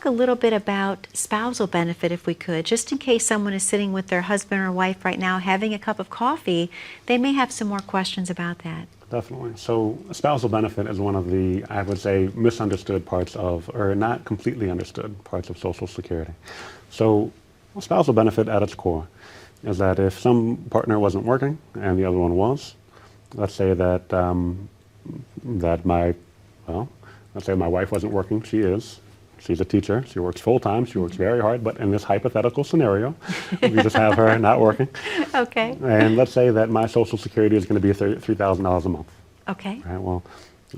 talk a little bit about spousal benefit if we could, just in case someone is sitting with their husband or wife right now having a cup of coffee. They may have some more questions about that. Definitely. So spousal benefit is one of the, I would say, misunderstood parts of, or not completely understood parts of Social Security. So spousal benefit at its core is that if some partner wasn't working and the other one was, let's say that let's say my wife wasn't working. She is. She's a teacher. She works full time. She works very hard. But in this hypothetical scenario, we just have her not working. Okay. And let's say that my Social Security is going to be $3,000 a month. Okay. Right? Well,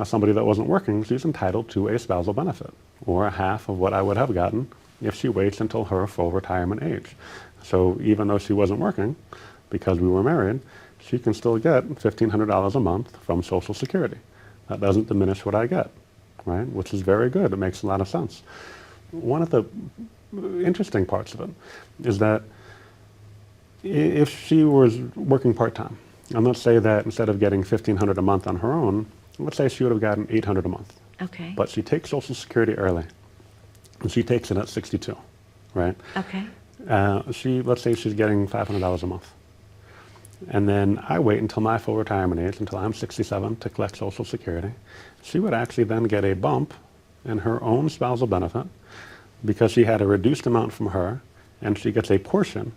as somebody that wasn't working, she's entitled to a spousal benefit, or half of what I would have gotten if she waits until her full retirement age. So even though she wasn't working, because we were married, she can still get $1,500 a month from Social Security. That doesn't diminish what I get, right? Which is very good. It makes a lot of sense. One of the interesting parts of it is that if she was working part-time, and let's say that instead of getting $1,500 a month on her own, let's say she would have gotten $800 a month. Okay. But she takes Social Security early, and she takes it at 62, right? Okay. Let's say she's getting $500 a month. And then I wait until my full retirement age, until I'm 67, to collect Social Security. She would actually then get a bump in her own spousal benefit because she had a reduced amount from her, and she gets a portion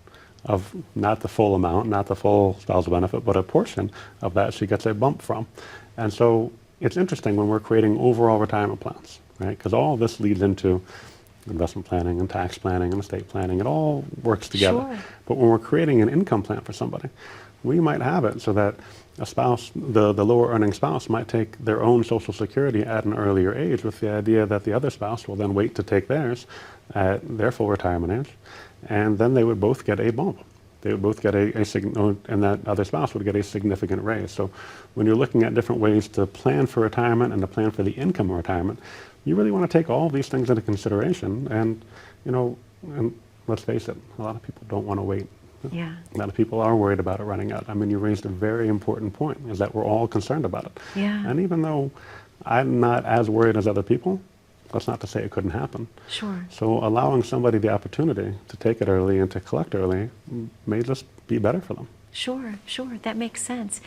of, not the full amount, not the full spousal benefit, but a portion of that she gets a bump from. And so it's interesting when we're creating overall retirement plans, right? Because all of this leads into investment planning and tax planning and estate planning. It all works together. Sure. But when we're creating an income plan for somebody, we might have it so that a spouse, the lower earning spouse, might take their own Social Security at an earlier age, with the idea that the other spouse will then wait to take theirs at their full retirement age, and then they would both get a bump. They would both get and that other spouse would get a significant raise. So when you're looking at different ways to plan for retirement and to plan for the income of retirement, you really want to take all these things into consideration. And, and let's face it, a lot of people don't want to wait. Yeah. A lot of people are worried about it running out. I mean, you raised a very important point, is that we're all concerned about it. Yeah. And even though I'm not as worried as other people, that's not to say it couldn't happen. Sure. So allowing somebody the opportunity to take it early and to collect early may just be better for them. Sure, sure. That makes sense.